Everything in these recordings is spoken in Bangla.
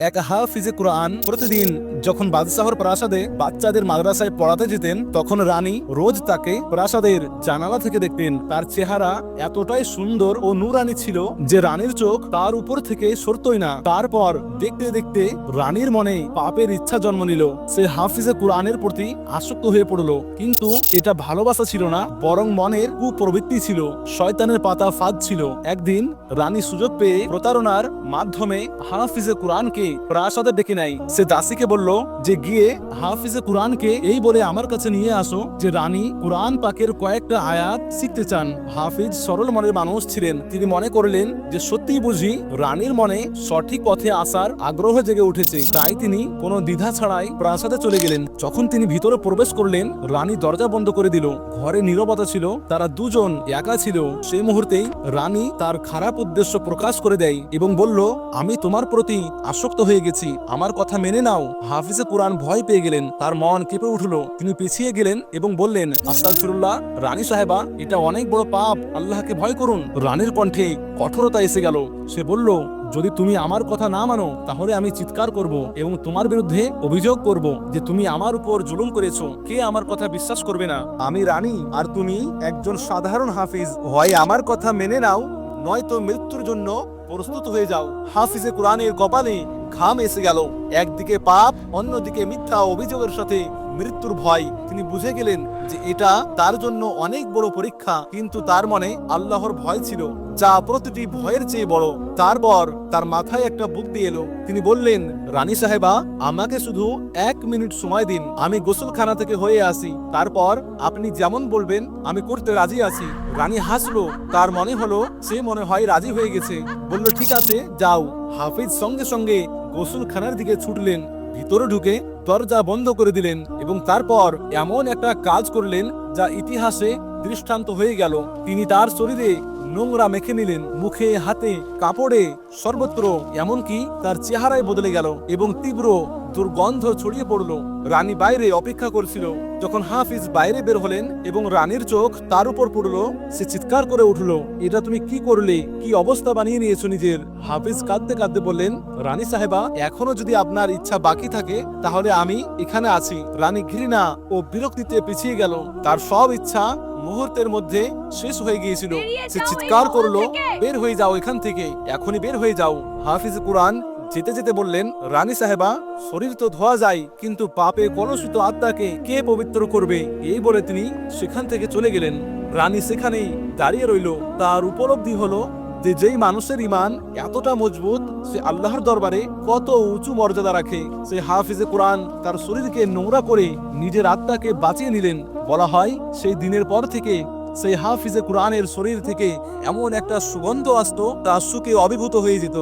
এক হাফিজে কুরআন প্রতিদিন যখন বাদশাহর প্রাসাদে বাচ্চাদের মাদ্রাসায় পড়াতে যেতেন, তখন রানী রোজ তাকে প্রাসাদের জানালা থেকে দেখতেন। তার চেহারা এতটাই সুন্দর ও নূরানী ছিল যে রানীর চোখ তার উপর থেকে সরতই না। তারপর দেখতে দেখতে রানীর মনে পাপের ইচ্ছা জন্ম নিল। সে হাফিজে কুরআনের প্রতি আসক্ত হয়ে পড়ল। কিন্তু এটা ভালোবাসা ছিল না, বরং মনের কুপ্রবৃত্তি ছিল, শয়তানের পাতা ফাঁদ ছিল। একদিন রানী সুযোগ পেয়ে প্রতারণার মাধ্যমে হাফিজে কুরআনকে প্রাসাদে ডেকে নেয়। সে দাসীকে বলল যে গিয়ে হাফিজে কুরআনকে এই বলে আমার কাছে নিয়ে আসো যে রানী কুরআন পাকের কয়েকটা আয়াত শিখতে চান। হাফিজ সরল মনের মানুষ ছিলেন। তিনি মনে করলেন যে সত্যিই বুঝি রানীর মনে সঠিক পথে আসার আগ্রহ জেগে উঠেছে। তাই তিনি কোনো দ্বিধা ছাড়াই প্রাসাদে চলে গেলেন। যখন তিনি ভিতরে প্রবেশ করলেন, রানী দরজা বন্ধ করে দিল। ঘরে নীরবতা ছিল, তারা দুজন একা ছিল। সেই মুহূর্তেই রানী তার খারাপ উদ্দেশ্য প্রকাশ করে দেয় এবং বলল, আমি তোমার প্রতি আসক্ত হয়ে গেছি, আমার কথা মেনে নাও। হাফিজে কুরআন ভয় পেয়ে গেলেন, তার মন কেঁপে উঠল। তিনি পিছিয়ে গেলেন এবং বললেন, আস্তাগফিরুল্লাহ রানী সাহেবা, এটা অনেক বড় পাপ, আল্লাহকে ভয় করুন। রানীর কণ্ঠে কঠোরতা এসে গেল। সে বলল, যদি তুমি আমার কথা না মানো তাহলে আমি চিৎকার করব এবং তোমার বিরুদ্ধে অভিযোগ করব যে তুমি আমার উপর জুলুম করেছো। কে আমার কথা বিশ্বাস করবে না? আমি রানী আর তুমি একজন সাধারণ হাফিজ। হয় আমার কথা মেনে নাও, নয়তো মৃত্যুর জন্য প্রস্তুত হয়ে যাও। হাফিজে কুরআনের কপালে ঘাম এসে গেল। একদিকে পাপ, অন্যদিকে মিথ্যা অভিযোগের সাথে মৃত্যুর ভয়। তিনি বুঝে গেলেন যে এটা তার জন্য অনেক বড় পরীক্ষা, কিন্তু তার মনে আল্লাহর ভয় ছিল, যা প্রতিটি ভয়ের চেয়ে বড়। তারপর তার মাথায় একটা বুদ্ধি এলো। তিনি বললেন, রানী সাহেবা, আমাকে শুধু 1 মিনিট সময় দিন, আমি গোসলখানা থেকে হয়ে আসি। তারপর আপনি যেমন বলবেন আমি করতে রাজি আছি। রানী হাসলো, তার মনে হলো সে মনে হয় রাজি হয়ে গেছে। বলল, ঠিক আছে, যাও। হাফিজ সঙ্গে সঙ্গে গোসলখানার দিকে ছুটলেন। ভিতরে ঢুকে দরজা বন্ধ করে দিলেন এবং তারপর এমন একটা কাজ করলেন যা ইতিহাসে দৃষ্টান্ত হয়ে গেল। তিনি তার শরীরে নোংরা মেখে নিলেন, মুখে, হাতে, কাপড়ে, সর্বত্র। এমনকি তার চেহারায় বদলে গেল এবং তীব্র দুর্গন্ধ ছড়িয়ে পড়ল। রানী বাইরে অপেক্ষা করছিল। যখন হাফিজ বাইরে বের হলেন এবং রানীর চোখ তার উপর পড়ল, সে চিৎকার করে উঠল, এটা তুমি কি করলে? কি অবস্থা বানিয়ে নিয়েছো নিজের? হাফিজ কাঁদতে কাঁদতে বললেন, রানী সাহেবা, এখনো যদি আপনার ইচ্ছা বাকি থাকে তাহলে আমি এখানে আছি। রানী ঘৃণা ও বিরক্তিতে পিছিয়ে গেল। তার সব ইচ্ছা মুহূর্তের মধ্যে শেষ হয়ে গিয়েছিল। সে চিৎকার করলো, বের হয়ে যাও এখান থেকে, এখনই বের হয়ে যাও। হাফিজ কুরআন যেতে যেতে বললেন, রানী সাহেবা, শরীর তো ধোয়া যায়, কিন্তু পাপে কলুষিত আত্মাকে কে পবিত্র করবে? এই বলে তিনি সেখান থেকে চলে গেলেন। রানী সেখানেই দাঁড়িয়ে রইল। তার উপলব্ধি হলো যে যেই মানুষের ঈমান এতটা মজবুত, সে আল্লাহর দরবারে কত উঁচু মর্যাদা রাখে। সে হাফিজে কুরআন তার শরীরকে নোংরা করে নিজের আত্মাকে বাঁচিয়ে নিলেন। বলা হয় সেই দিনের পর থেকে সেই হাফিজে কুরআনের শরীর থেকে এমন একটা সুগন্ধ আসতো, তা সুখে অভিভূত হয়ে যেত।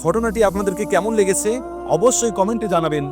ঘটনাটি আপনাদেরকে কেমন লেগেছে অবশ্যই কমেন্টে জানাবেন।